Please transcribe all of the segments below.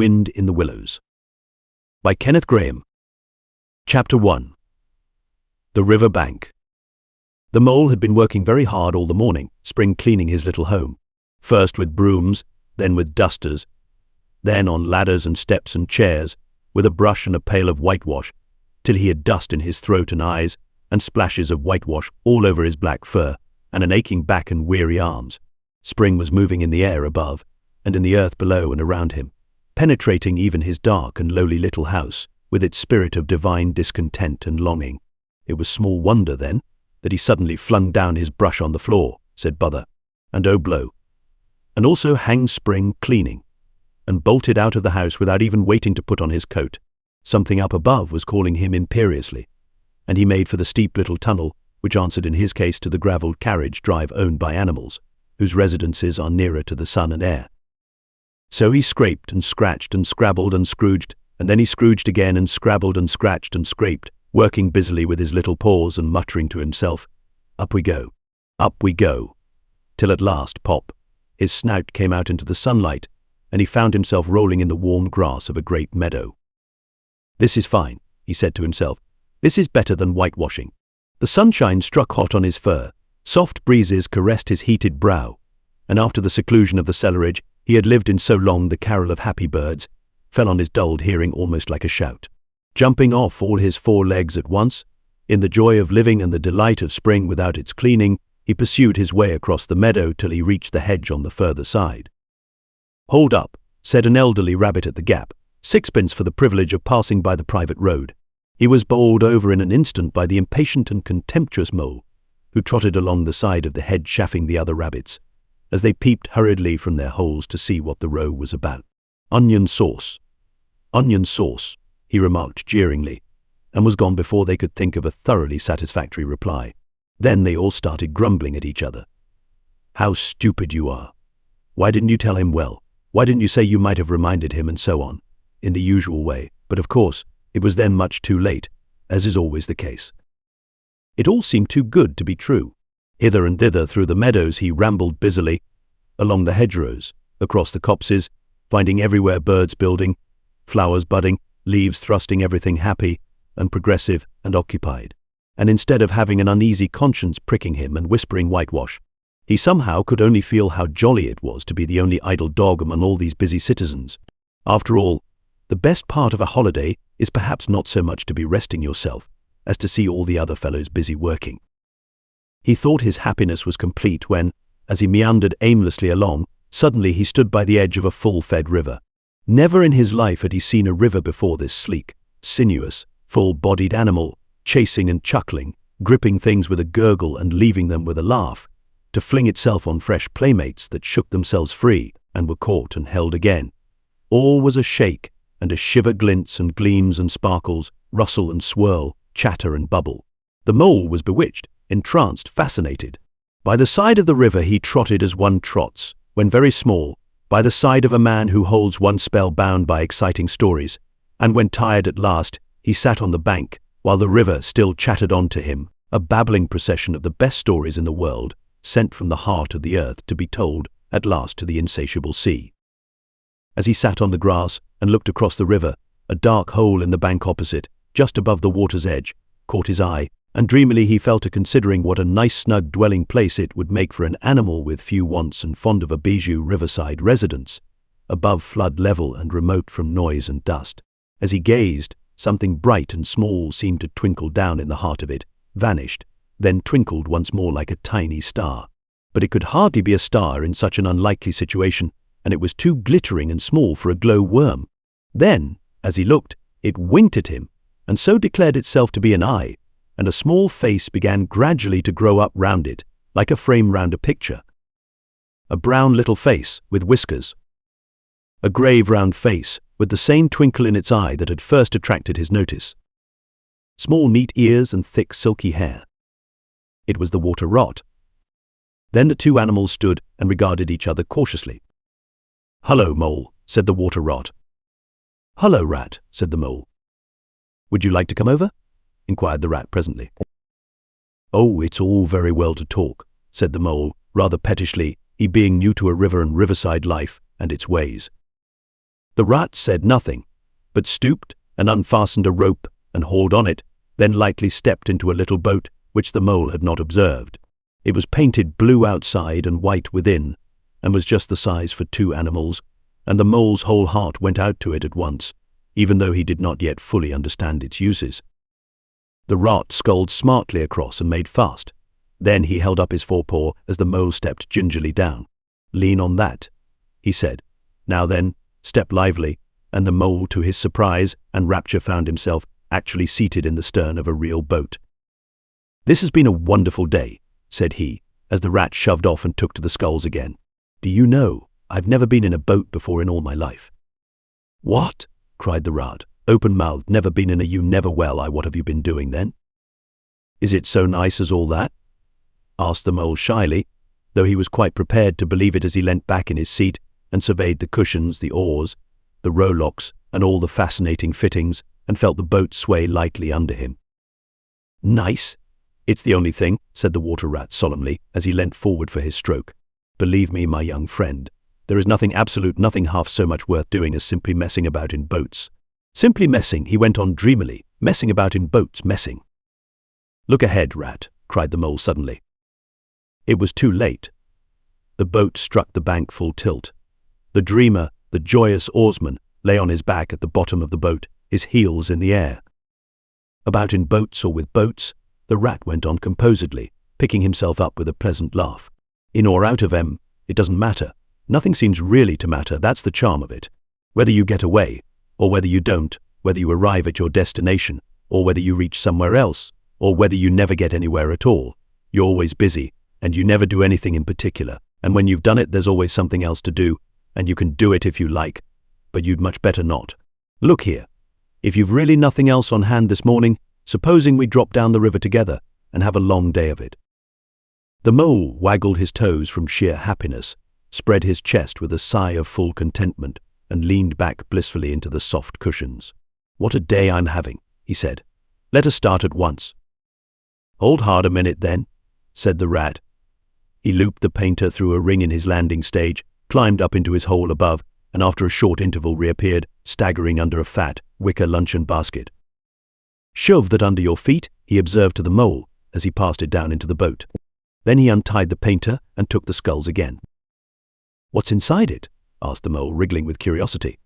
Wind in the Willows. By Kenneth Grahame. Chapter 1. The River Bank. The mole had been working very hard all the morning, spring cleaning his little home. First with brooms, then with dusters, then on ladders and steps and chairs, with a brush and a pail of whitewash, till he had dust in his throat and eyes, and splashes of whitewash all over his black fur, and an aching back and weary arms. Spring was moving in the air above, and in the earth below and around him, penetrating even his dark and lowly little house, with its spirit of divine discontent and longing. It was small wonder, then, that he suddenly flung down his brush on the floor, said Bother, and oh blow, and also hanged Spring cleaning, and bolted out of the house without even waiting to put on his coat. Something up above was calling him imperiously, and he made for the steep little tunnel, which answered in his case to the gravelled carriage drive owned by animals, whose residences are nearer to the sun and air. So he scraped and scratched and scrabbled and scrooged, and then he scrooged again and scrabbled and scratched and scraped, working busily with his little paws and muttering to himself, up we go, till at last, pop, his snout came out into the sunlight, and he found himself rolling in the warm grass of a great meadow. This is fine, he said to himself. This is better than whitewashing. The sunshine struck hot on his fur, soft breezes caressed his heated brow, and after the seclusion of the cellarage he had lived in so long, the carol of happy birds fell on his dulled hearing almost like a shout. Jumping off all his 4 legs at once, in the joy of living and the delight of spring without its cleaning, he pursued his way across the meadow till he reached the hedge on the further side. "Hold up," said an elderly rabbit at the gap, "6pence for the privilege of passing by the private road." He was bowled over in an instant by the impatient and contemptuous mole, who trotted along the side of the hedge chaffing the other rabbits, as they peeped hurriedly from their holes to see what the row was about. "Onion sauce, he remarked jeeringly, and was gone before they could think of a thoroughly satisfactory reply. Then they all started grumbling at each other. "How stupid you are! Why didn't you tell him well? Why didn't you say you might have reminded him?" and so on, in the usual way, but of course it was then much too late, as is always the case. It all seemed too good to be true. Hither and thither through the meadows he rambled busily, along the hedgerows, across the copses, finding everywhere birds building, flowers budding, leaves thrusting, everything happy and progressive and occupied. And instead of having an uneasy conscience pricking him and whispering whitewash, he somehow could only feel how jolly it was to be the only idle dog among all these busy citizens. After all, the best part of a holiday is perhaps not so much to be resting yourself as to see all the other fellows busy working. He thought his happiness was complete when, as he meandered aimlessly along, suddenly he stood by the edge of a full-fed river. Never in his life had he seen a river before this sleek, sinuous, full-bodied animal, chasing and chuckling, gripping things with a gurgle and leaving them with a laugh, to fling itself on fresh playmates that shook themselves free and were caught and held again. All was a shake and a shiver, glints and gleams and sparkles, rustle and swirl, chatter and bubble. The mole was bewitched, entranced, fascinated. By the side of the river he trotted as one trots, when very small, by the side of a man who holds one spellbound by exciting stories, and when tired at last, he sat on the bank, while the river still chattered on to him, a babbling procession of the best stories in the world, sent from the heart of the earth to be told, at last, to the insatiable sea. As he sat on the grass and looked across the river, a dark hole in the bank opposite, just above the water's edge, caught his eye, and dreamily he fell to considering what a nice snug dwelling place it would make for an animal with few wants and fond of a bijou riverside residence, above flood level and remote from noise and dust. As he gazed, something bright and small seemed to twinkle down in the heart of it, vanished, then twinkled once more like a tiny star. But it could hardly be a star in such an unlikely situation, and it was too glittering and small for a glow worm. Then, as he looked, it winked at him, and so declared itself to be an eye, and a small face began gradually to grow up round it, like a frame round a picture. A brown little face, with whiskers. A grave round face, with the same twinkle in its eye that had first attracted his notice. Small neat ears and thick silky hair. It was the water rat. Then the two animals stood and regarded each other cautiously. "Hullo, mole," said the water rat. "Hullo, rat," said the mole. "Would you like to come over?" inquired the rat presently. "Oh, it's all very well to talk," said the mole, rather pettishly, he being new to a river and riverside life and its ways. The rat said nothing, but stooped and unfastened a rope and hauled on it, then lightly stepped into a little boat which the mole had not observed. It was painted blue outside and white within, and was just the size for 2 animals, and the mole's whole heart went out to it at once, even though he did not yet fully understand its uses. The rat sculled smartly across and made fast. Then he held up his forepaw as the mole stepped gingerly down. "Lean on that," he said. "Now then, step lively," and the mole, to his surprise and rapture, found himself actually seated in the stern of a real boat. "This has been a wonderful day," said he, as the rat shoved off and took to the sculls again. "Do you know, I've never been in a boat before in all my life." "What?" cried the rat, open-mouthed. "Never been in a you never well, what have you been doing then?" "Is it so nice as all that?" asked the mole shyly, though he was quite prepared to believe it as he leant back in his seat and surveyed the cushions, the oars, the rowlocks, and all the fascinating fittings, and felt the boat sway lightly under him. "Nice? It's the only thing," said the water rat solemnly as he leant forward for his stroke. "Believe me, my young friend, there is nothing, absolute nothing half so much worth doing as simply messing about in boats. Simply messing," he went on dreamily, "messing about in boats, messing." "Look ahead, rat," cried the mole suddenly. It was too late. The boat struck the bank full tilt. The dreamer, the joyous oarsman, lay on his back at the bottom of the boat, his heels in the air. "About in boats or with boats," the rat went on composedly, picking himself up with a pleasant laugh. "In or out of 'em, it doesn't matter. Nothing seems really to matter, that's the charm of it. Whether you get away, or whether you don't, whether you arrive at your destination, or whether you reach somewhere else, or whether you never get anywhere at all, you're always busy, and you never do anything in particular, and when you've done it there's always something else to do, and you can do it if you like, but you'd much better not. Look here, if you've really nothing else on hand this morning, supposing we drop down the river together and have a long day of it." The mole waggled his toes from sheer happiness, spread his chest with a sigh of full contentment, and leaned back blissfully into the soft cushions. "What a day I'm having," he said. "Let us start at once." "Hold hard a minute then," said the rat. He looped the painter through a ring in his landing stage, climbed up into his hole above, and after a short interval reappeared, staggering under a fat, wicker luncheon basket. "Shove that under your feet," he observed to the mole as he passed it down into the boat. Then he untied the painter and took the sculls again. "What's inside it?" asked the mole, wriggling with curiosity.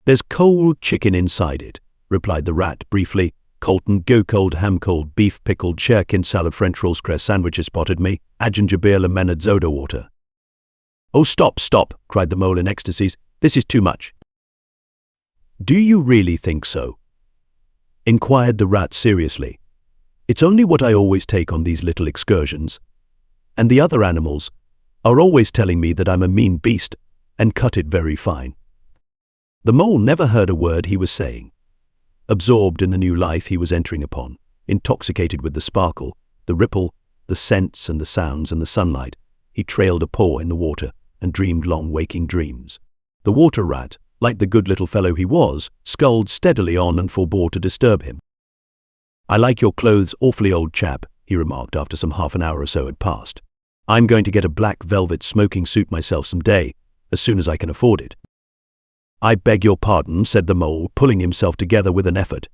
"There's cold chicken inside it," replied the rat briefly. "Colton, go cold ham, cold beef, pickled shirkin, salad, French rolls, cress sandwiches, spotted me, ajinjabir, lemon, soda water." "Oh, stop, stop," cried the mole in ecstasies. "This is too much." "Do you really think so?" inquired the rat seriously. "It's only what I always take on these little excursions. And the other animals are always telling me that I'm a mean beast and cut it very fine." The mole never heard a word he was saying. Absorbed in the new life he was entering upon, intoxicated with the sparkle, the ripple, the scents and the sounds and the sunlight, he trailed a paw in the water and dreamed long waking dreams. The water rat, like the good little fellow he was, sculled steadily on and forbore to disturb him. "I like your clothes awfully, old chap," he remarked after some half an hour or so had passed. "I'm going to get a black velvet smoking suit myself some day, as soon as I can afford it." "I beg your pardon," said the mole, pulling himself together with an effort.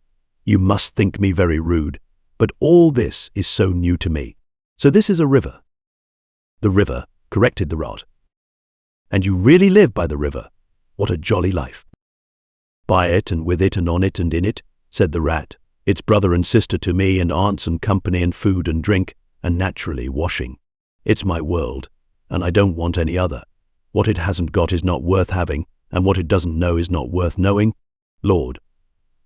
"You must think me very rude, but all this is so new to me. So this is a river?" "The river," corrected the rat. "And you really live by the river? What a jolly life." "By it and with it and on it and in it," said the rat. "It's brother and sister to me, and aunts and company and food and drink, and naturally washing. It's my world, and I don't want any other. What it hasn't got is not worth having, and what it doesn't know is not worth knowing. Lord,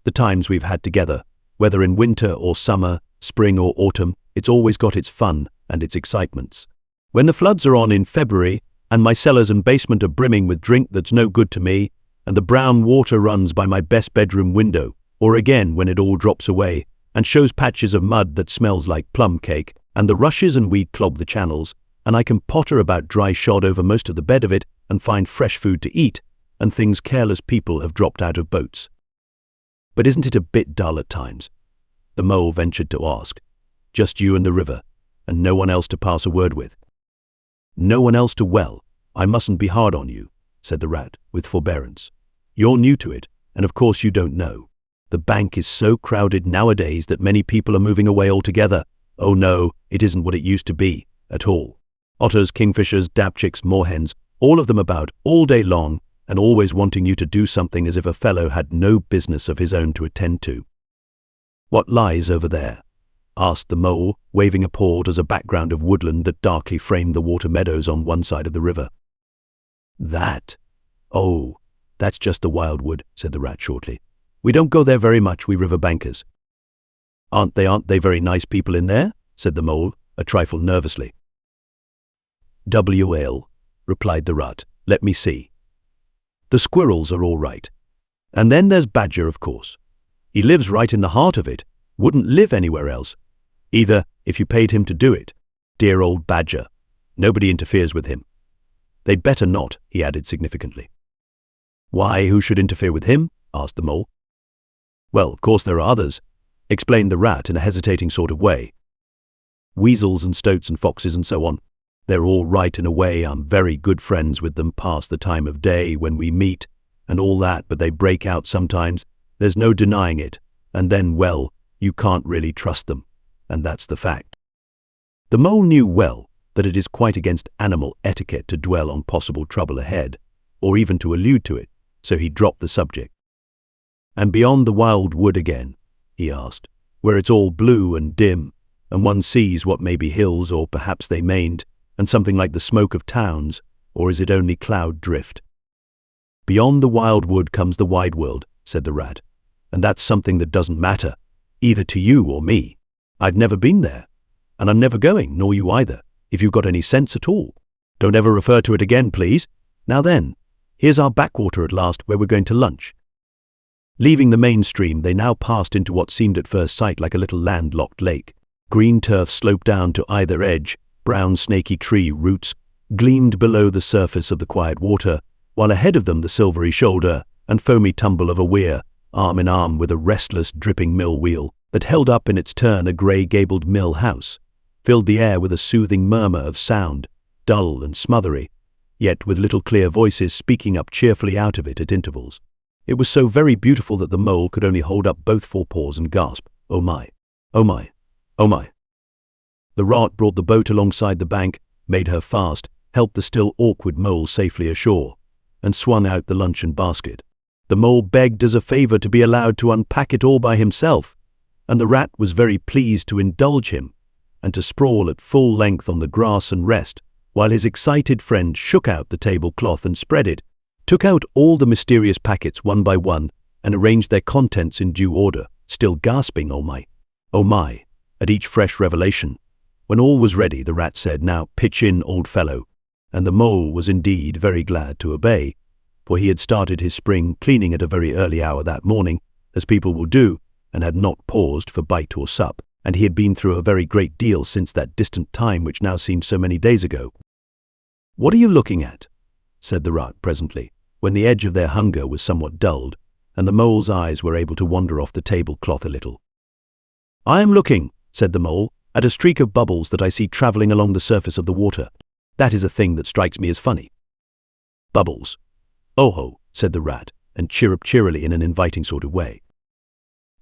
the times we've had together, whether in winter or summer, spring or autumn, it's always got its fun and its excitements. When the floods are on in February, and my cellars and basement are brimming with drink that's no good to me, and the brown water runs by my best bedroom window, or again when it all drops away and shows patches of mud that smells like plum cake, and the rushes and weed clog the channels, and I can potter about dry shod over most of the bed of it and find fresh food to eat, and things careless people have dropped out of boats. But isn't it a bit dull at times?" the mole ventured to ask. "Just you and the river, and no one else to pass a word with?" "No one else to well, I mustn't be hard on you," said the rat with forbearance. You're new to it, and of course you don't know. The bank is so crowded nowadays that many people are moving away altogether. Oh no, it isn't what it used to be, at all. Otters, kingfishers, dabchicks, moorhens, all of them about all day long, and always wanting you to do something as if a fellow had no business of his own to attend to. What lies over there? Asked the mole, waving a paw as a background of woodland that darkly framed the water meadows on one side of the river. That? Oh, that's just the wildwood, said the rat shortly. We don't go there very much, we river bankers. Aren't they very nice people in there? Said the mole, a trifle nervously. W.L., replied the rat. Let me see. The squirrels are all right. And then there's Badger, of course. He lives right in the heart of it, wouldn't live anywhere else. Either, if you paid him to do it. Dear old Badger. Nobody interferes with him. They'd better not, he added significantly. Why, who should interfere with him? Asked the mole. Well, of course there are others, explained the rat in a hesitating sort of way. Weasels and stoats and foxes and so on. They're all right in a way. I'm very good friends with them past the time of day when we meet and all that, but they break out sometimes. There's no denying it. And then, well, you can't really trust them. And that's the fact. The mole knew well that it is quite against animal etiquette to dwell on possible trouble ahead, or even to allude to it, so he dropped the subject. And beyond the wild wood again, he asked, where it's all blue and dim, and one sees what may be hills, or perhaps they mayn't, and something like the smoke of towns, or is it only cloud drift? Beyond the wild wood comes the wide world, said the rat, and that's something that doesn't matter, either to you or me. I've never been there, and I'm never going, nor you either, if you've got any sense at all. Don't ever refer to it again, please. Now then, here's our backwater at last, where we're going to lunch. Leaving the main stream, they now passed into what seemed at first sight like a little landlocked lake. Green turf sloped down to either edge, brown snaky tree roots gleamed below the surface of the quiet water, while ahead of them the silvery shoulder and foamy tumble of a weir, arm in arm with a restless, dripping mill wheel that held up in its turn a grey-gabled mill house, filled the air with a soothing murmur of sound, dull and smothery, yet with little clear voices speaking up cheerfully out of it at intervals. It was so very beautiful that the mole could only hold up both forepaws and gasp, "Oh my! Oh my! Oh my!" The rat brought the boat alongside the bank, made her fast, helped the still awkward mole safely ashore, and swung out the luncheon basket. The mole begged as a favour to be allowed to unpack it all by himself, and the rat was very pleased to indulge him, and to sprawl at full length on the grass and rest, while his excited friend shook out the tablecloth and spread it, took out all the mysterious packets one by one, and arranged their contents in due order, still gasping, "Oh my," at each fresh revelation. When all was ready, the rat said, "Now pitch in, old fellow," and the mole was indeed very glad to obey, for he had started his spring cleaning at a very early hour that morning, as people will do, and had not paused for bite or sup, and he had been through a very great deal since that distant time which now seemed so many days ago. "What are you looking at?" said the rat presently, when the edge of their hunger was somewhat dulled, and the mole's eyes were able to wander off the tablecloth a little. "I am looking," said the mole, "at a streak of bubbles that I see travelling along the surface of the water. That is a thing that strikes me as funny." "Bubbles? Oh-ho," said the rat, and chirruped cheerily in an inviting sort of way.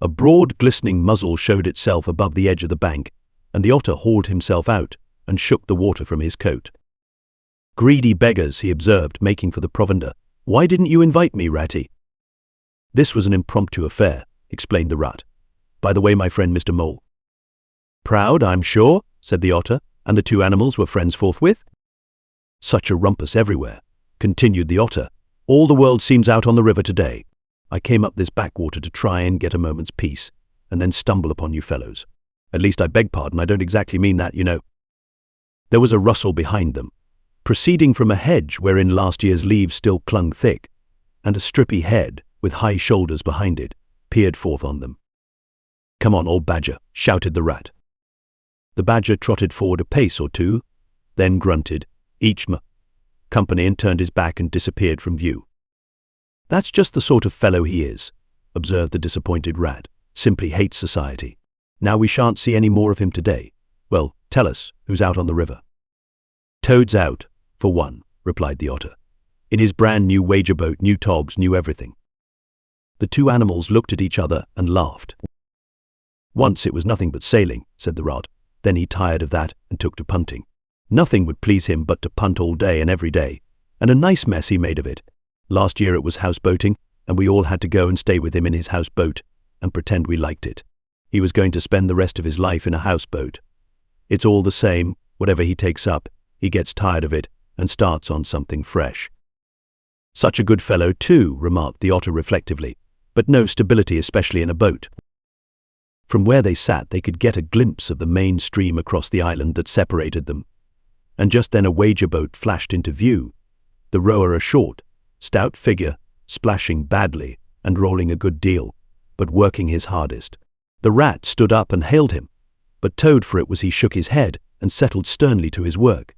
A broad, glistening muzzle showed itself above the edge of the bank, and the otter hauled himself out and shook the water from his coat. "Greedy beggars," he observed, making for the provender. "Why didn't you invite me, Ratty?" "This was an impromptu affair," explained the rat. "By the way, my friend Mr. Mole." "Proud, I'm sure," said the otter, and the two animals were friends forthwith. "Such a rumpus everywhere," continued the otter. "All the world seems out on the river today. I came up this backwater to try and get a moment's peace, and then stumble upon you fellows. At least I beg pardon, I don't exactly mean that, you know." There was a rustle behind them, proceeding from a hedge wherein last year's leaves still clung thick, and a strippy head, with high shoulders behind it, peered forth on them. "Come on, old badger," shouted the rat. The badger trotted forward a pace or two, then grunted, "Each company," and turned his back and disappeared from view. "That's just the sort of fellow he is," observed the disappointed rat. "Simply hates society. Now we shan't see any more of him today. Well, tell us, who's out on the river?" "Toad's out, for one," replied the otter. "In his brand new wager boat, new togs, new everything. The two animals looked at each other and laughed. "Once it was nothing but sailing," said the rat. Then he tired of that and took to punting. Nothing would please him but to punt all day and every day, and a nice mess he made of it. Last year it was houseboating, and we all had to go and stay with him in his houseboat and pretend we liked it. He was going to spend the rest of his life in a houseboat. It's all the same, whatever he takes up, he gets tired of it and starts on something fresh. "Such a good fellow too," remarked the otter reflectively, "but no stability, especially in a boat." From where they sat they could get a glimpse of the main stream across the island that separated them. And just then a wager boat flashed into view, the rower a short, stout figure, splashing badly and rolling a good deal, but working his hardest. The rat stood up and hailed him, but Toad for it was he shook his head and settled sternly to his work.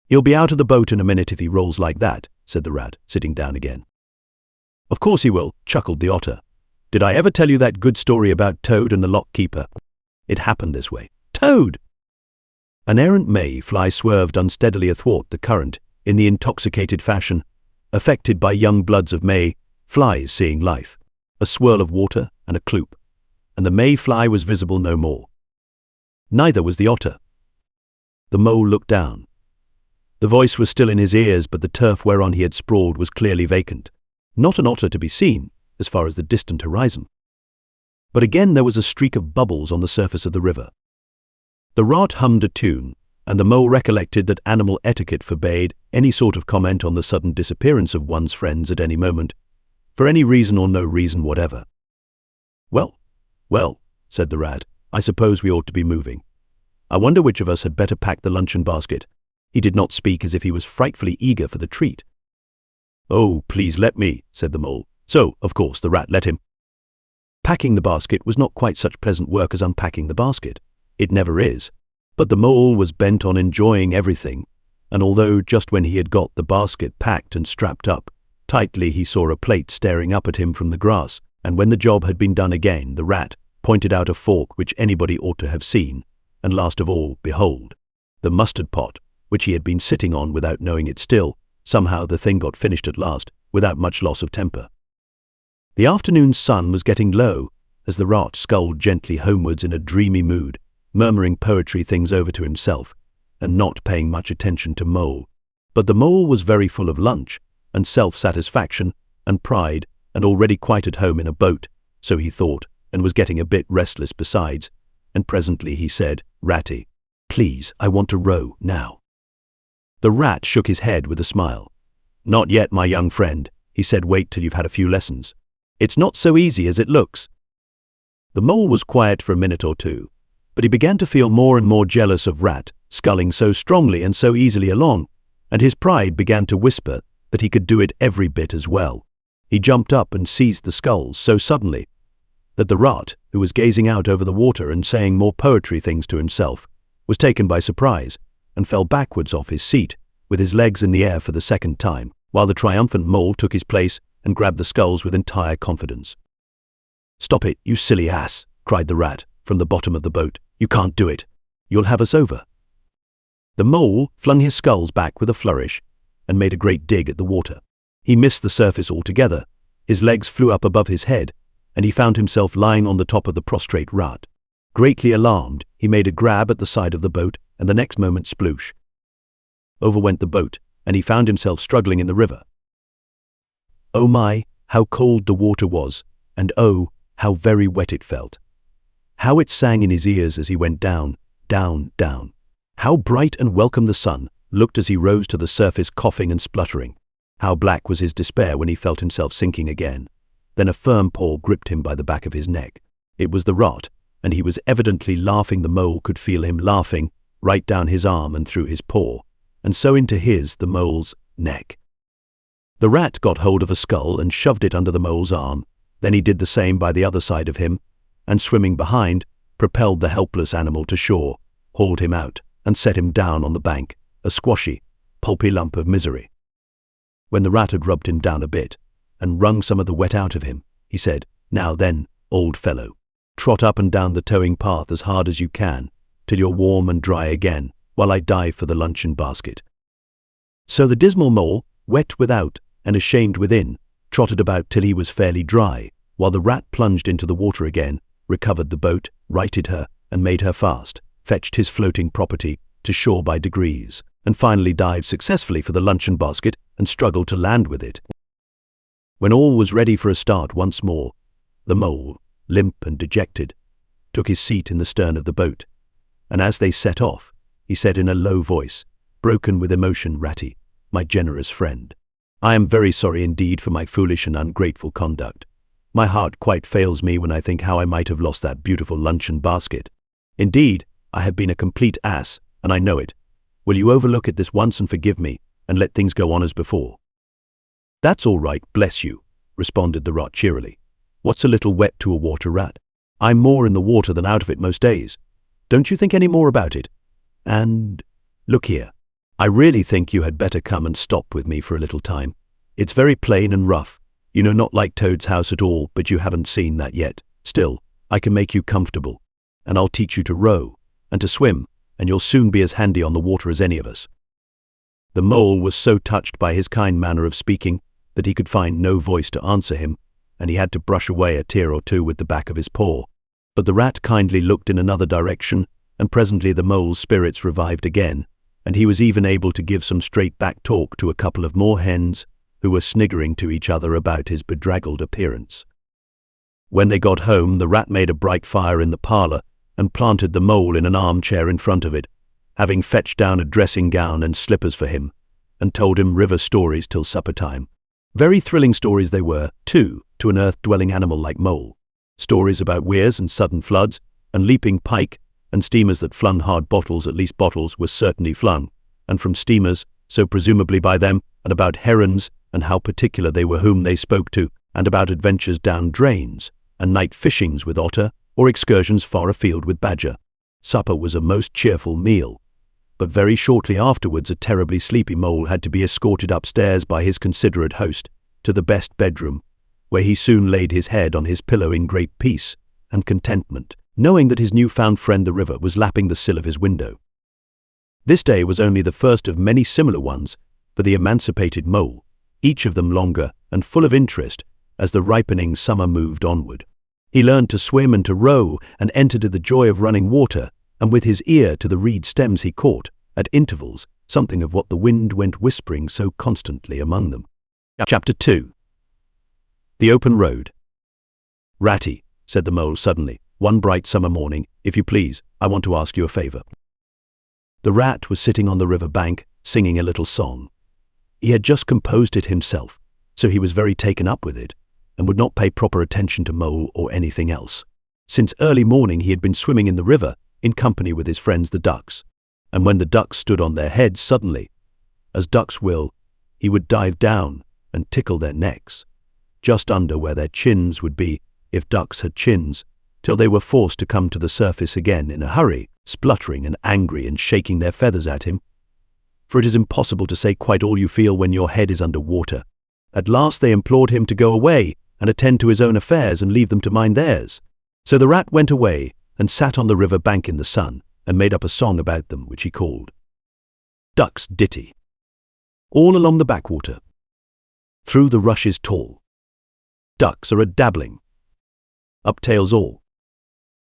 "He'll be out of the boat in a minute if he rolls like that," said the rat, sitting down again. "Of course he will," chuckled the otter. "Did I ever tell you that good story about Toad and the lock keeper? It happened this way. Toad!" An errant mayfly swerved unsteadily athwart the current in the intoxicated fashion affected by young bloods of May flies seeing life, a swirl of water and a cloop, and the mayfly was visible no more. Neither was the otter. The mole looked down. The voice was still in his ears, but the turf whereon he had sprawled was clearly vacant. Not an otter to be seen, as far as the distant horizon. But again there was a streak of bubbles on the surface of the river. The rat hummed a tune, and the mole recollected that animal etiquette forbade any sort of comment on the sudden disappearance of one's friends at any moment, for any reason or no reason whatever. Well, said the rat, "I suppose we ought to be moving. I wonder which of us had better pack the luncheon basket." He did not speak as if he was frightfully eager for the treat. "Oh, please let me," said the mole. So, of course, the rat let him. Packing the basket was not quite such pleasant work as unpacking the basket. It never is. But the mole was bent on enjoying everything, and although just when he had got the basket packed and strapped up tightly he saw a plate staring up at him from the grass, and when the job had been done again, the rat pointed out a fork which anybody ought to have seen, and last of all, behold, the mustard pot, which he had been sitting on without knowing it still. Somehow the thing got finished at last, without much loss of temper. The afternoon sun was getting low as the rat sculled gently homewards in a dreamy mood, murmuring poetry things over to himself, and not paying much attention to Mole. But the mole was very full of lunch, and self-satisfaction, and pride, and already quite at home in a boat, so he thought, and was getting a bit restless besides, and presently he said, "Ratty, please, I want to row now." The rat shook his head with a smile. "Not yet, my young friend," he said. "Wait till you've had a few lessons. It's not so easy as it looks." The mole was quiet for a minute or two, but he began to feel more and more jealous of Rat, sculling so strongly and so easily along, and his pride began to whisper that he could do it every bit as well. He jumped up and seized the sculls so suddenly that the rat, who was gazing out over the water and saying more poetry things to himself, was taken by surprise and fell backwards off his seat, with his legs in the air for the second time, while the triumphant mole took his place and grabbed the sculls with entire confidence. "Stop it, you silly ass," cried the rat from the bottom of the boat. "You can't do it. You'll have us over." The mole flung his sculls back with a flourish and made a great dig at the water. He missed the surface altogether, his legs flew up above his head, and he found himself lying on the top of the prostrate rat. Greatly alarmed, he made a grab at the side of the boat, and the next moment sploosh. Over went the boat, and he found himself struggling in the river. Oh my, how cold the water was, and oh, how very wet it felt. How it sang in his ears as he went down, down, down. How bright and welcome the sun looked as he rose to the surface, coughing and spluttering. How black was his despair when he felt himself sinking again. Then a firm paw gripped him by the back of his neck. It was the rat, and he was evidently laughing. The mole could feel him laughing right down his arm and through his paw, and so into his, the mole's, neck. The rat got hold of a skull and shoved it under the mole's arm. Then he did the same by the other side of him, and swimming behind, propelled the helpless animal to shore, hauled him out, and set him down on the bank, a squashy, pulpy lump of misery. When the rat had rubbed him down a bit, and wrung some of the wet out of him, he said, "Now then, old fellow, trot up and down the towing path as hard as you can, till you're warm and dry again, while I dive for the luncheon basket." So the dismal mole, wet without and ashamed within, trotted about till he was fairly dry, while the rat plunged into the water again, recovered the boat, righted her, and made her fast, fetched his floating property to shore by degrees, and finally dived successfully for the luncheon basket and struggled to land with it. When all was ready for a start once more, the mole, limp and dejected, took his seat in the stern of the boat, and as they set off, he said in a low voice, broken with emotion, "Ratty, my generous friend, I am very sorry indeed for my foolish and ungrateful conduct. My heart quite fails me when I think how I might have lost that beautiful luncheon basket. Indeed, I have been a complete ass, and I know it. Will you overlook it this once and forgive me, and let things go on as before?" "That's all right, bless you," responded the rat cheerily. "What's a little wet to a water rat? I'm more in the water than out of it most days. Don't you think any more about it? And, look here, I really think you had better come and stop with me for a little time. It's very plain and rough, not like Toad's house at all, but you haven't seen that yet. Still, I can make you comfortable, and I'll teach you to row, and to swim, and you'll soon be as handy on the water as any of us." The mole was so touched by his kind manner of speaking that he could find no voice to answer him, and he had to brush away a tear or two with the back of his paw. But the rat kindly looked in another direction, and presently the mole's spirits revived again, and he was even able to give some straight-back talk to a couple of more hens who were sniggering to each other about his bedraggled appearance. When they got home, the rat made a bright fire in the parlour and planted the mole in an armchair in front of it, having fetched down a dressing gown and slippers for him, and told him river stories till supper time. Very thrilling stories they were, too, to an earth-dwelling animal like mole. Stories about weirs and sudden floods, and leaping pike, and steamers that flung hard bottles, at least bottles were certainly flung, and from steamers, so presumably by them, and about herons, and how particular they were whom they spoke to, and about adventures down drains, and night fishings with otter, or excursions far afield with badger. Supper was a most cheerful meal, but very shortly afterwards a terribly sleepy mole had to be escorted upstairs by his considerate host to the best bedroom, where he soon laid his head on his pillow in great peace and contentment, knowing that his new-found friend the river was lapping the sill of his window. This day was only the first of many similar ones for the emancipated mole, each of them longer and full of interest as the ripening summer moved onward. He learned to swim and to row, and entered into the joy of running water, and with his ear to the reed stems he caught, at intervals, something of what the wind went whispering so constantly among them. Chapter 2. The Open Road. "Ratty," said the mole suddenly, one bright summer morning, "if you please, I want to ask you a favour." The rat was sitting on the river bank, singing a little song. He had just composed it himself, so he was very taken up with it, and would not pay proper attention to mole or anything else. Since early morning he had been swimming in the river, in company with his friends the ducks, and when the ducks stood on their heads suddenly, as ducks will, he would dive down and tickle their necks, just under where their chins would be if ducks had chins, till they were forced to come to the surface again in a hurry, spluttering and angry and shaking their feathers at him. For it is impossible to say quite all you feel when your head is under water. At last they implored him to go away and attend to his own affairs and leave them to mind theirs. So the rat went away and sat on the river bank in the sun and made up a song about them, which he called Duck's Ditty. All along the backwater, through the rushes tall, ducks are a-dabbling. Up tails all,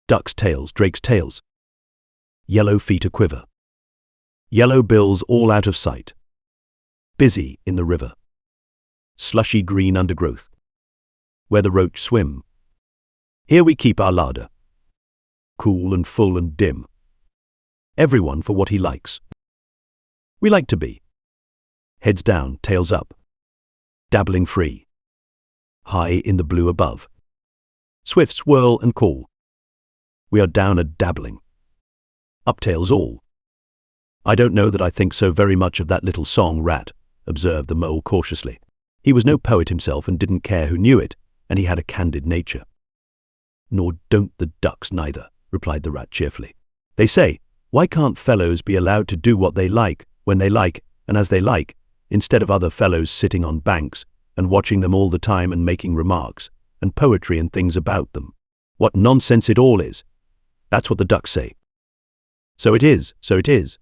ducks' tails, drakes' tails, yellow feet a-quiver, yellow bills all out of sight, busy in the river, slushy green undergrowth, where the roach swim. Here we keep our larder, cool and full and dim, everyone for what he likes. We like to be heads down, tails up, dabbling free, high in the blue above. Swift swirl and call. We are down a-dabbling. Up tails all. I don't know that I think so very much of that little song, Rat, observed the mole cautiously. He was no poet himself and didn't care who knew it, and he had a candid nature. Nor don't the ducks neither, replied the rat cheerfully. They say, why can't fellows be allowed to do what they like, when they like, and as they like, instead of other fellows sitting on banks, and watching them all the time and making remarks, and poetry and things about them? What nonsense it all is. That's what the ducks say. So it is,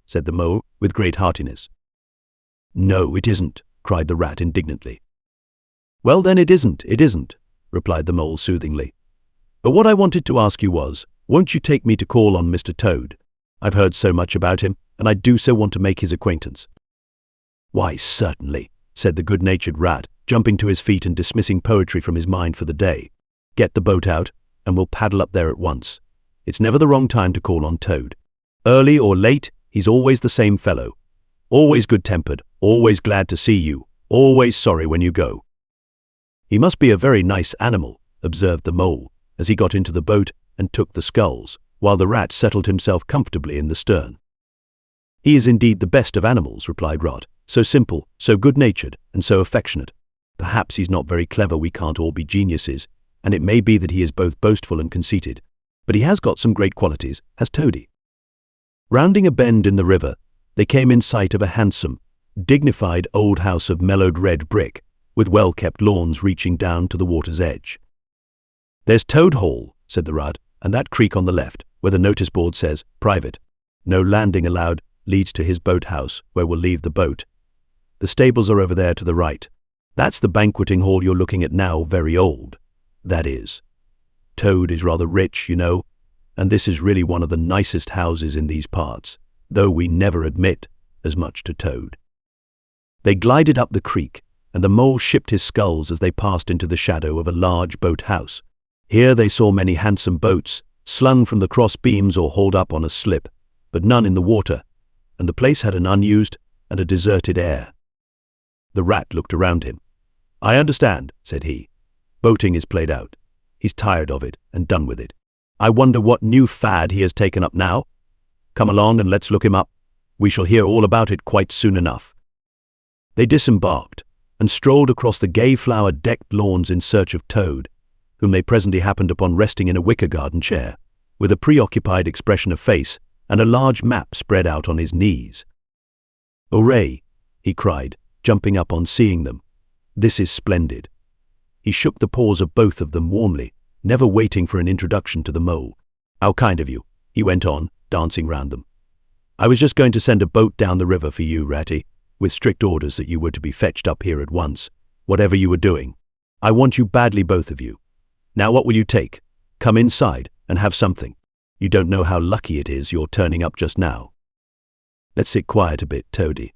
said the mole, with great heartiness. No, it isn't, cried the rat indignantly. Well then it isn't, replied the mole soothingly. But what I wanted to ask you was, won't you take me to call on Mr. Toad? I've heard so much about him, and I do so want to make his acquaintance. Why, certainly, said the good-natured rat, jumping to his feet and dismissing poetry from his mind for the day. Get the boat out, and we'll paddle up there at once. It's never the wrong time to call on Toad. Early or late, he's always the same fellow. Always good-tempered, always glad to see you, always sorry when you go. He must be a very nice animal, observed the mole, as he got into the boat and took the sculls, while the rat settled himself comfortably in the stern. He is indeed the best of animals, replied Rot, so simple, so good-natured, and so affectionate. Perhaps he's not very clever, we can't all be geniuses, and it may be that he is both boastful and conceited, but he has got some great qualities, has Toady. Rounding a bend in the river, they came in sight of a handsome, dignified old house of mellowed red brick, with well-kept lawns reaching down to the water's edge. There's Toad Hall, said the rat, and that creek on the left, where the notice board says, private. No landing allowed, leads to his boathouse, where we'll leave the boat. The stables are over there to the right. That's the banqueting hall you're looking at now, very old. That is. Toad is rather rich, you know, and this is really one of the nicest houses in these parts, though we never admit as much to Toad. They glided up the creek, and the mole shipped his sculls as they passed into the shadow of a large boathouse. Here they saw many handsome boats, slung from the cross beams or hauled up on a slip, but none in the water, and the place had an unused and a deserted air. The rat looked around him. I understand, said he. Boating is played out. He's tired of it and done with it. I wonder what new fad he has taken up now. Come along and let's look him up. We shall hear all about it quite soon enough. They disembarked and strolled across the gay flower-decked lawns in search of Toad, whom they presently happened upon resting in a wicker garden chair, with a preoccupied expression of face and a large map spread out on his knees. Hooray! He cried, jumping up on seeing them. This is splendid. He shook the paws of both of them warmly, never waiting for an introduction to the mole. How kind of you, he went on, dancing round them. I was just going to send a boat down the river for you, Ratty, with strict orders that you were to be fetched up here at once, whatever you were doing. I want you badly, both of you. Now what will you take? Come inside and have something. You don't know how lucky it is you're turning up just now. Let's sit quiet a bit, Toady,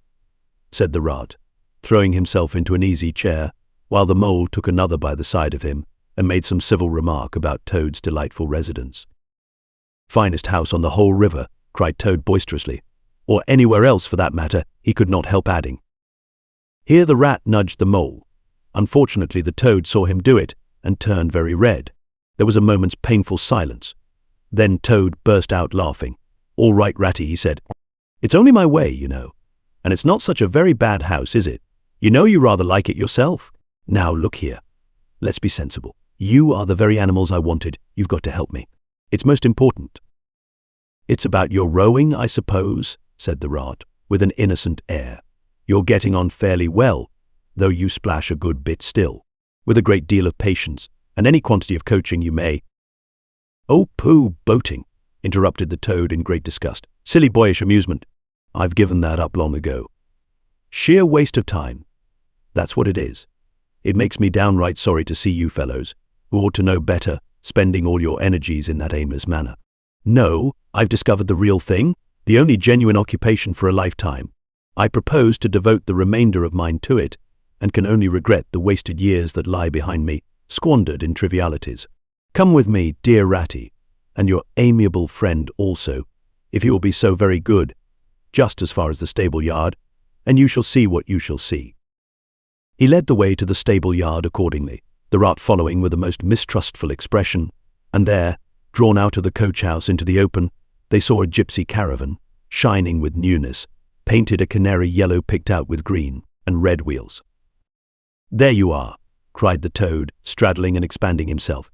said the rat, throwing himself into an easy chair, while the mole took another by the side of him and made some civil remark about Toad's delightful residence. Finest house on the whole river, cried Toad boisterously, or anywhere else for that matter, he could not help adding. Here the rat nudged the mole. Unfortunately the Toad saw him do it and turned very red. There was a moment's painful silence. Then Toad burst out laughing. All right, Ratty, he said. It's only my way, you know. And it's not such a very bad house, is it? You know you rather like it yourself. Now look here. Let's be sensible. You are the very animals I wanted. You've got to help me. It's most important. It's about your rowing, I suppose, said the rat, with an innocent air. You're getting on fairly well, though you splash a good bit still, with a great deal of patience, and any quantity of coaching you may. Oh, pooh, boating, interrupted the Toad in great disgust. Silly boyish amusement. I've given that up long ago. Sheer waste of time. That's what it is. It makes me downright sorry to see you fellows, who ought to know better, spending all your energies in that aimless manner. No, I've discovered the real thing, the only genuine occupation for a lifetime. I propose to devote the remainder of mine to it, and can only regret the wasted years that lie behind me, squandered in trivialities. Come with me, dear Ratty, and your amiable friend also, if he will be so very good, just as far as the stable yard, and you shall see what you shall see. He led the way to the stable yard accordingly, the rat following with a most mistrustful expression, and there, drawn out of the coach-house into the open, they saw a gypsy caravan, shining with newness, painted a canary yellow picked out with green, and red wheels. There you are, cried the Toad, straddling and expanding himself.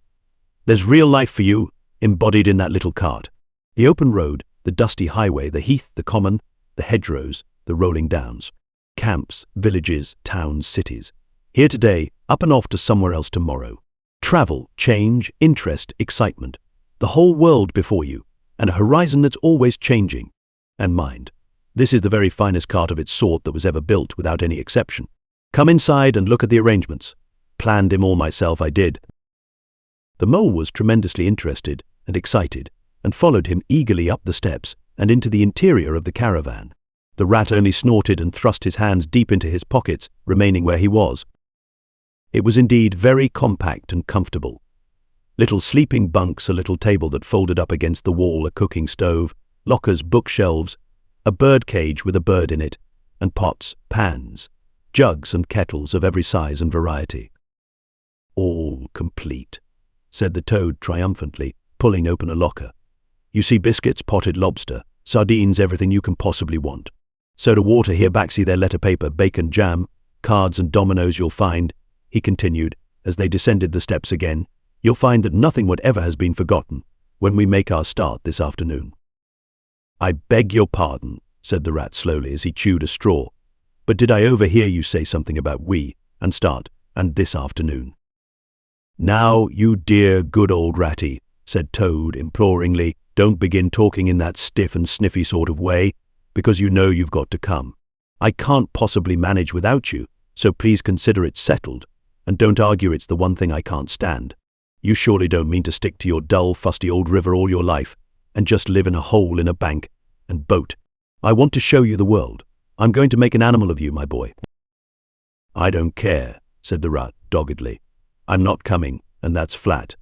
There's real life for you, embodied in that little cart. The open road, the dusty highway, the heath, the common, the hedgerows, the rolling downs. Camps, villages, towns, cities. Here today, up and off to somewhere else tomorrow. Travel, change, interest, excitement. The whole world before you, and a horizon that's always changing. And mind, this is the very finest cart of its sort that was ever built without any exception. Come inside and look at the arrangements. planned him all myself, I did." The mole was tremendously interested and excited, and followed him eagerly up the steps and into the interior of the caravan. The rat only snorted and thrust his hands deep into his pockets, remaining where he was. It was indeed very compact and comfortable. Little sleeping bunks, a little table that folded up against the wall, a cooking stove, lockers, bookshelves, a bird cage with a bird in it, and pots, pans, jugs and kettles of every size and variety. "All complete," said the toad triumphantly, pulling open a locker. "You see biscuits, potted lobster, sardines, everything you can possibly want. Soda water here, backsy there, letter paper, bacon, jam, cards and dominoes you'll find," he continued, as they descended the steps again. "You'll find that nothing whatever has been forgotten when we make our start this afternoon." "I beg your pardon," said the rat slowly as he chewed a straw, "but did I overhear you say something about we, and start, and this afternoon?" "Now, you dear good old ratty," said Toad imploringly, "don't begin talking in that stiff and sniffy sort of way, because you know you've got to come. I can't possibly manage without you, so please consider it settled, and don't argue it's the one thing I can't stand. You surely don't mean to stick to your dull, fusty old river all your life, and just live in a hole in a bank and boat. I want to show you the world. I'm going to make an animal of you, my boy." "I don't care," said the rat doggedly. "I'm not coming, and that's flat.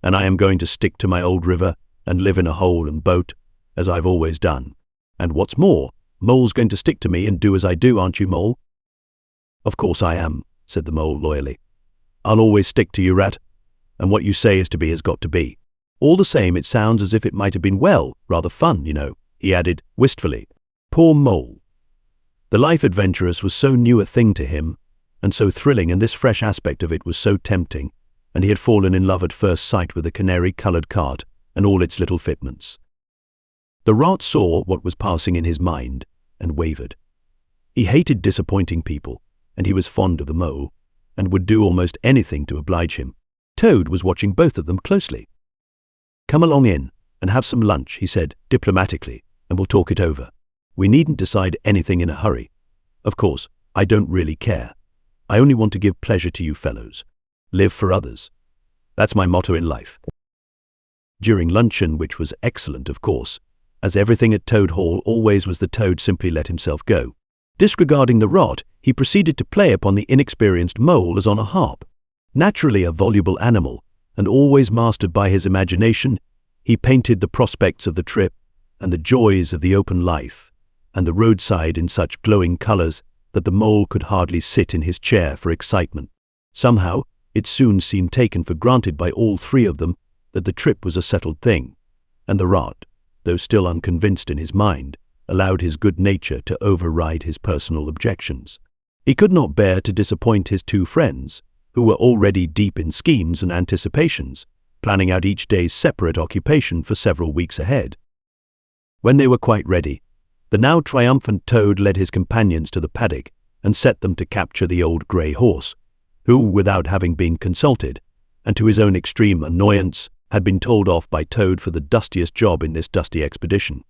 And I am going to stick to my old river and live in a hole and boat, as I've always done. And what's more, Mole's going to stick to me and do as I do, aren't you, Mole?" "Of course I am," said the Mole loyally. "I'll always stick to you, Rat, and what you say is to be has got to be. All the same, it sounds as if it might have been, well, rather fun, you know," he added wistfully. Poor Mole. The life adventurous was so new a thing to him, and so thrilling, and this fresh aspect of it was so tempting, and he had fallen in love at first sight with the canary-coloured cart and all its little fitments. The rat saw what was passing in his mind and wavered. He hated disappointing people, and he was fond of the Mole, and would do almost anything to oblige him. Toad was watching both of them closely. "Come along in and have some lunch," he said diplomatically, "and we'll talk it over. We needn't decide anything in a hurry. Of course, I don't really care. I only want to give pleasure to you fellows. Live for others. That's my motto in life." During luncheon, which was excellent, of course, as everything at Toad Hall always was, the Toad simply let himself go. Disregarding the rat, he proceeded to play upon the inexperienced Mole as on a harp. Naturally a voluble animal, and always mastered by his imagination, he painted the prospects of the trip and the joys of the open life and the roadside in such glowing colours that the Mole could hardly sit in his chair for excitement. Somehow, it soon seemed taken for granted by all three of them that the trip was a settled thing, and the rat, though still unconvinced in his mind, allowed his good nature to override his personal objections. He could not bear to disappoint his two friends, who were already deep in schemes and anticipations, planning out each day's separate occupation for several weeks ahead. When they were quite ready, the now triumphant Toad led his companions to the paddock and set them to capture the old grey horse, who, without having been consulted, and to his own extreme annoyance, had been told off by Toad for the dustiest job in this dusty expedition.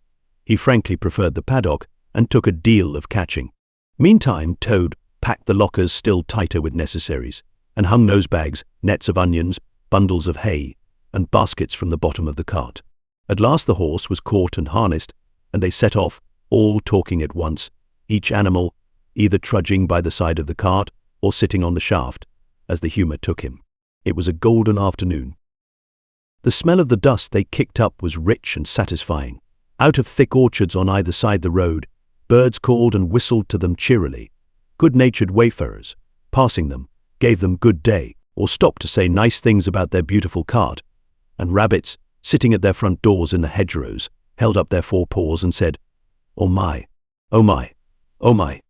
He frankly preferred the paddock and took a deal of catching. Meantime, Toad packed the lockers still tighter with necessaries, and hung nosebags, nets of onions, bundles of hay, and baskets from the bottom of the cart. At last the horse was caught and harnessed, and they set off, all talking at once, each animal either trudging by the side of the cart or sitting on the shaft, as the humour took him. It was a golden afternoon. The smell of the dust they kicked up was rich and satisfying. Out of thick orchards on either side the road, birds called and whistled to them cheerily. Good-natured wayfarers, passing them, gave them good day, or stopped to say nice things about their beautiful cart, and rabbits, sitting at their front doors in the hedgerows, held up their forepaws and said, "Oh my, oh my, oh my."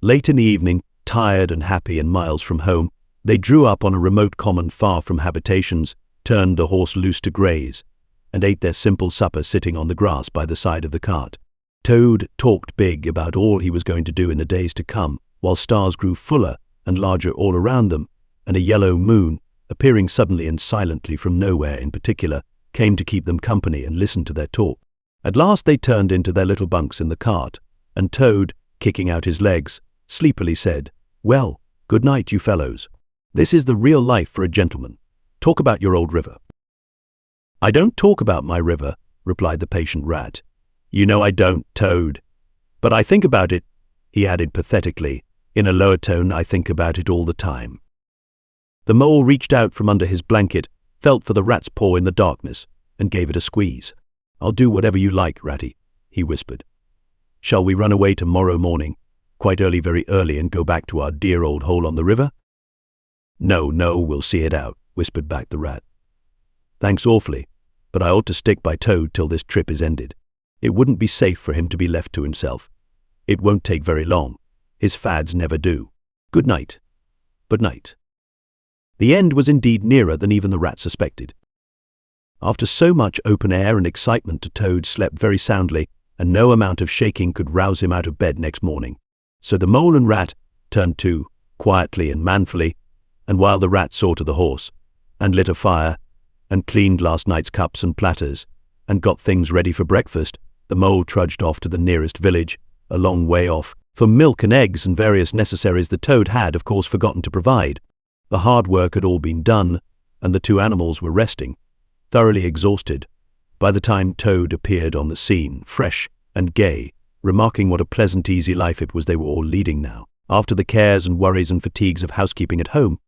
Late in the evening, tired and happy and miles from home, they drew up on a remote common far from habitations, turned the horse loose to graze, and ate their simple supper sitting on the grass by the side of the cart. Toad talked big about all he was going to do in the days to come, while stars grew fuller and larger all around them, and a yellow moon, appearing suddenly and silently from nowhere in particular, came to keep them company and listen to their talk. At last they turned into their little bunks in the cart, and Toad, kicking out his legs, sleepily said, "Well, good night, you fellows. This is the real life for a gentleman. Talk about your old river." "I don't talk about my river," replied the patient rat. "You know I don't, Toad. But I think about it," he added pathetically, in a lower tone. "I think about it all the time." The mole reached out from under his blanket, felt for the rat's paw in the darkness, and gave it a squeeze. "I'll do whatever you like, Ratty," he whispered. "Shall we run away tomorrow morning, quite early, very early, and go back to our dear old hole on the river?" No, we'll see it out," whispered back the rat. "Thanks awfully, but I ought to stick by Toad till this trip is ended. It wouldn't be safe for him to be left to himself. It won't take very long. His fads never do. Good night." But night. The end was indeed nearer than even the rat suspected. After so much open air and excitement, Toad slept very soundly, and no amount of shaking could rouse him out of bed next morning. So the mole and rat turned to, quietly and manfully, and while the rat saw to the horse, and lit a fire, and cleaned last night's cups and platters, and got things ready for breakfast, the mole trudged off to the nearest village, a long way off, for milk and eggs and various necessaries the Toad had, of course, forgotten to provide. The hard work had all been done, and the two animals were resting, thoroughly exhausted, by the time Toad appeared on the scene, fresh and gay, remarking what a pleasant, easy life it was they were all leading now, after the cares and worries and fatigues of housekeeping at home.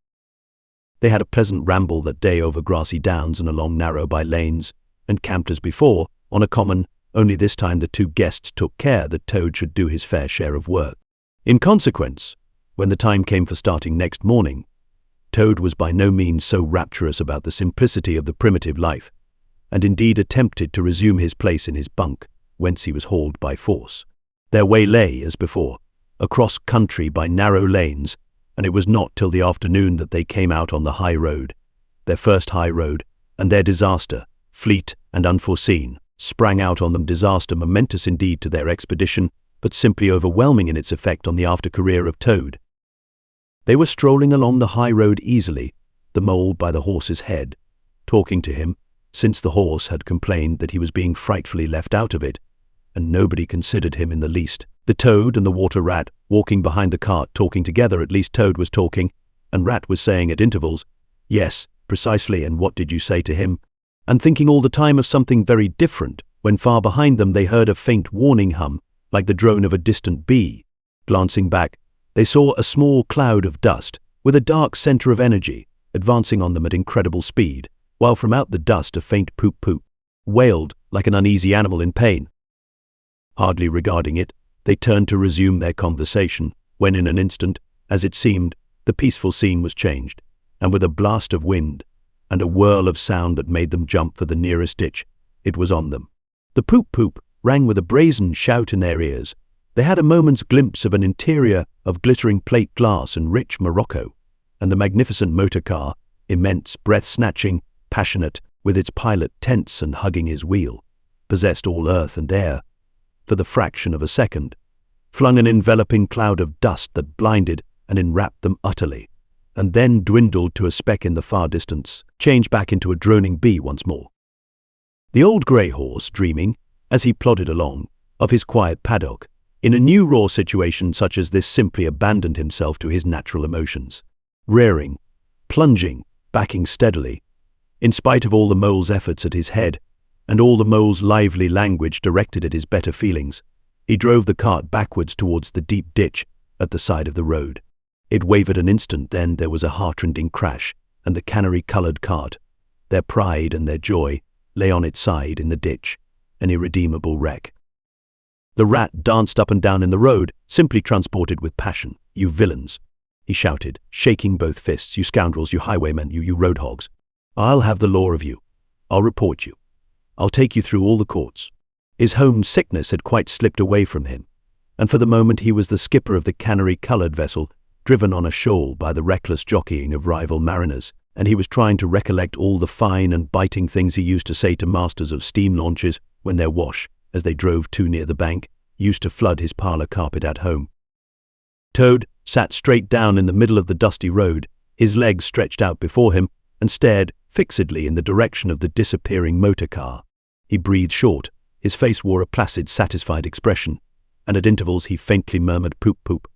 They had a pleasant ramble that day over grassy downs and along narrow by lanes, and camped as before, on a common, only this time the two guests took care that Toad should do his fair share of work. In consequence, when the time came for starting next morning, Toad was by no means so rapturous about the simplicity of the primitive life, and indeed attempted to resume his place in his bunk, whence he was hauled by force. Their way lay, as before, across country by narrow lanes, and it was not till the afternoon that they came out on the high road, their first high road, and their disaster, fleet and unforeseen, sprang out on them. Disaster momentous indeed to their expedition, but simply overwhelming in its effect on the after career of Toad. They were strolling along the high road easily, the mole by the horse's head, talking to him, since the horse had complained that he was being frightfully left out of it, and nobody considered him in the least. The Toad and the water rat walking behind the cart talking together. At least Toad was talking, and Rat was saying at intervals, "Yes, precisely, and what did you say to him?" and thinking all the time of something very different, when far behind them they heard a faint warning hum, like the drone of a distant bee. Glancing back, they saw a small cloud of dust, with a dark center of energy, advancing on them at incredible speed, while from out the dust a faint poop-poop wailed like an uneasy animal in pain. Hardly regarding it, they turned to resume their conversation, when in an instant, as it seemed, the peaceful scene was changed, and with a blast of wind, and a whirl of sound that made them jump for the nearest ditch, it was on them. The poop-poop rang with a brazen shout in their ears. They had a moment's glimpse of an interior of glittering plate glass and rich morocco, and the magnificent motor car, immense, breath-snatching, passionate, with its pilot tense and hugging his wheel, possessed all earth and air, for the fraction of a second, flung an enveloping cloud of dust that blinded and enwrapped them utterly, and then dwindled to a speck in the far distance, changed back into a droning bee once more. The old grey horse, dreaming, as he plodded along, of his quiet paddock, in a new raw situation such as this, simply abandoned himself to his natural emotions, rearing, plunging, backing steadily, in spite of all the mole's efforts at his head, and all the mole's lively language directed at his better feelings. He drove the cart backwards towards the deep ditch at the side of the road. It wavered an instant, then there was a heartrending crash, and the canary-coloured cart, their pride and their joy, lay on its side in the ditch, an irredeemable wreck. The rat danced up and down in the road, simply transported with passion. "You villains," he shouted, shaking both fists. "You scoundrels, you highwaymen, you road hogs. I'll have the law of you. I'll report you. I'll take you through all the courts." His homesickness had quite slipped away from him, and for the moment he was the skipper of the canary-coloured vessel, driven on a shoal by the reckless jockeying of rival mariners, and he was trying to recollect all the fine and biting things he used to say to masters of steam launches when their wash, as they drove too near the bank, used to flood his parlour carpet at home. Toad sat straight down in the middle of the dusty road, his legs stretched out before him, and stared fixedly in the direction of the disappearing motor car. He breathed short, his face wore a placid, satisfied expression, and at intervals he faintly murmured "poop-poop."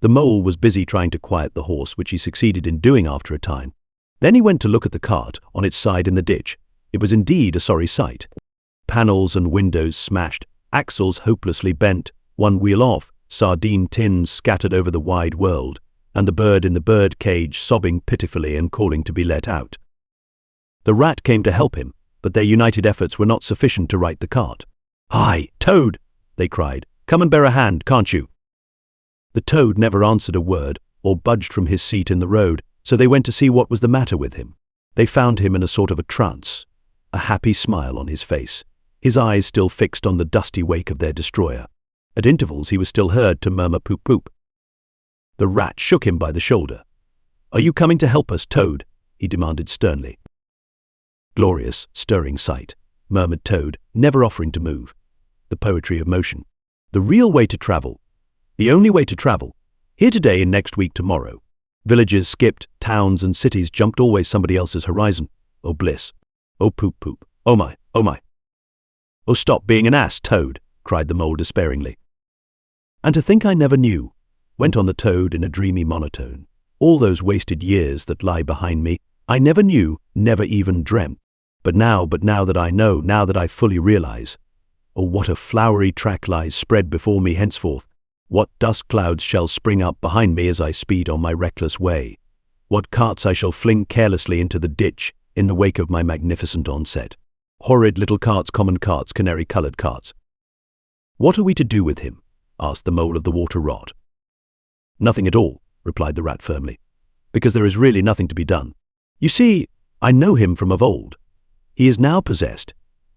The mole was busy trying to quiet the horse, which he succeeded in doing after a time. Then he went to look at the cart on its side in the ditch. It was indeed a sorry sight. Panels and windows smashed, axles hopelessly bent, one wheel off, sardine tins scattered over the wide world, and the bird in the bird cage sobbing pitifully and calling to be let out. The rat came to help him, but their united efforts were not sufficient to right the cart. "Hi, Toad!" they cried. "Come and bear a hand, can't you?" The toad never answered a word or budged from his seat in the road, so they went to see what was the matter with him. They found him in a sort of a trance, a happy smile on his face, his eyes still fixed on the dusty wake of their destroyer. At intervals he was still heard to murmur poop poop. The rat shook him by the shoulder. "Are you coming to help us, Toad?" he demanded sternly. "Glorious, stirring sight," murmured Toad, never offering to move. The poetry of motion. The real way to travel. The only way to travel. Here today and next week tomorrow. Villages skipped, towns and cities jumped, always somebody else's horizon. Oh bliss. Oh poop poop. Oh my, oh my. "Oh, stop being an ass, Toad," cried the mole despairingly. "And to think I never knew," went on the toad in a dreamy monotone. "All those wasted years that lie behind me, I never knew, never even dreamt. But now that I know, now that I fully realize, oh, what a flowery track lies spread before me henceforth. What dust clouds shall spring up behind me as I speed on my reckless way. What carts I shall fling carelessly into the ditch in the wake of my magnificent onset. Horrid little carts, common carts, canary-coloured carts." "What are we to do with him?" asked the mole of the water rot. "Nothing at all," replied the rat firmly, "because there is really nothing to be done. You see, I know him from of old. He is now possessed.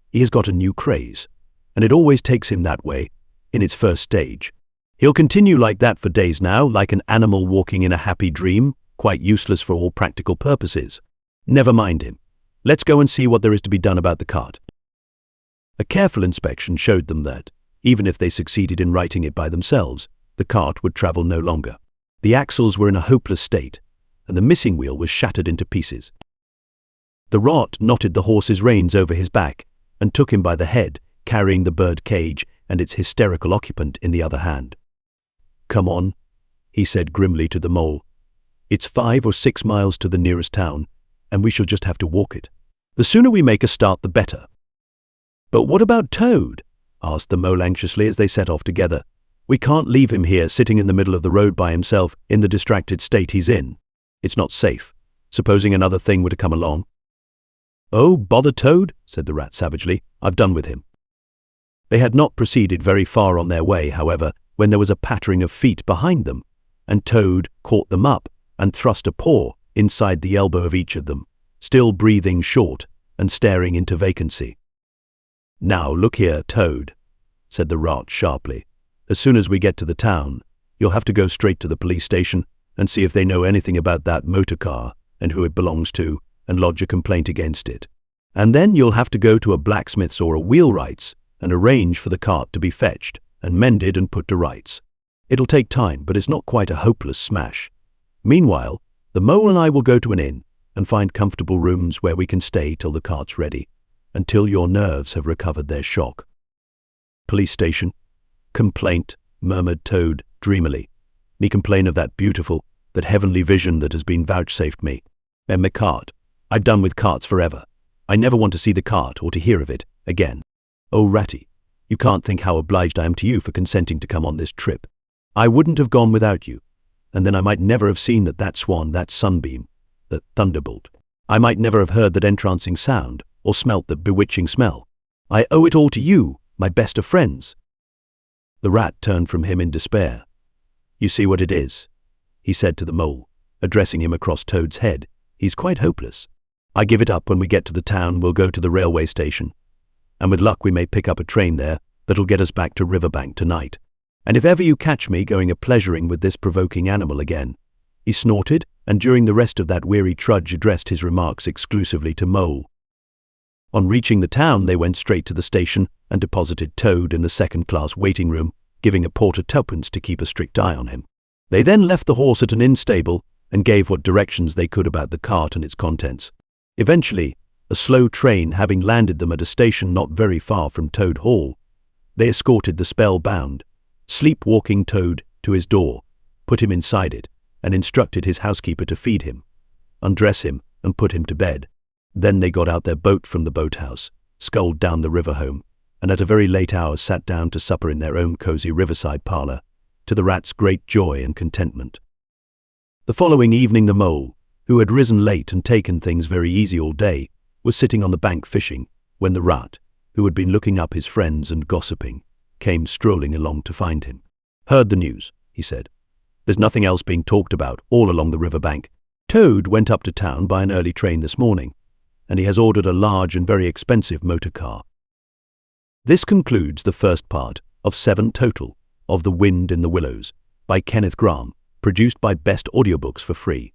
He has got a new craze, and it always takes him that way, in its first stage. He'll continue like that for days now, like an animal walking in a happy dream, quite useless for all practical purposes. Never mind him. Let's go and see what there is to be done about the cart." A careful inspection showed them that, even if they succeeded in righting it by themselves, the cart would travel no longer. The axles were in a hopeless state, and the missing wheel was shattered into pieces. The rot knotted the horse's reins over his back and took him by the head, carrying the bird cage and its hysterical occupant in the other hand. "Come on," he said grimly to the mole. "It's 5 or 6 miles to the nearest town, and we shall just have to walk it. The sooner we make a start, the better." "But what about Toad?" asked the mole anxiously as they set off together. "We can't leave him here sitting in the middle of the road by himself in the distracted state he's in. It's not safe. Supposing another thing were to come along." "Oh, bother Toad," said the rat savagely. "I've done with him." They had not proceeded very far on their way, however, when there was a pattering of feet behind them, and Toad caught them up and thrust a paw inside the elbow of each of them, still breathing short and staring into vacancy. "Now look here, Toad," said the rat sharply. "As soon as we get to the town, you'll have to go straight to the police station and see if they know anything about that motor car and who it belongs to, and lodge a complaint against it. And then you'll have to go to a blacksmith's or a wheelwright's and arrange for the cart to be fetched and mended and put to rights. It'll take time, but it's not quite a hopeless smash. Meanwhile, the mole and I will go to an inn and find comfortable rooms where we can stay till the cart's ready, until your nerves have recovered their shock." "Police station. Complaint," murmured Toad dreamily. "Me complain of that beautiful, that heavenly vision that has been vouchsafed me. And me cart. I've done with carts forever. I never want to see the cart or to hear of it again. Oh, Ratty, you can't think how obliged I am to you for consenting to come on this trip. I wouldn't have gone without you, and then I might never have seen that swan, that sunbeam, that thunderbolt. I might never have heard that entrancing sound, or smelt that bewitching smell. I owe it all to you, my best of friends." The rat turned from him in despair. "You see what it is," he said to the mole, addressing him across Toad's head. "He's quite hopeless. I give it up. When we get to the town, we'll go to the railway station, and with luck we may pick up a train there that'll get us back to Riverbank tonight. And if ever you catch me going a-pleasuring with this provoking animal again—" He snorted, and during the rest of that weary trudge addressed his remarks exclusively to Mole. On reaching the town, they went straight to the station and deposited Toad in the second-class waiting room, giving a porter twopence to keep a strict eye on him. They then left the horse at an inn stable and gave what directions they could about the cart and its contents. Eventually, a slow train having landed them at a station not very far from Toad Hall, they escorted the spellbound, sleep-walking Toad to his door put him inside it, and instructed his housekeeper to feed him, undress him, and put him to bed. Then they got out their boat from the boathouse, sculled down the river home, and at a very late hour sat down to supper in their own cozy riverside parlour, to the rat's great joy and contentment. The following evening the mole, who had risen late and taken things very easy all day, was sitting on the bank fishing, when the rat, who had been looking up his friends and gossiping, came strolling along to find him. "Heard the news," he said. "There's nothing else being talked about all along the river bank. Toad went up to town by an early train this morning, and he has ordered a large and very expensive motor car." This concludes the first part of 7 total of The Wind in the Willows by Kenneth Grahame, produced by Best Audiobooks for free.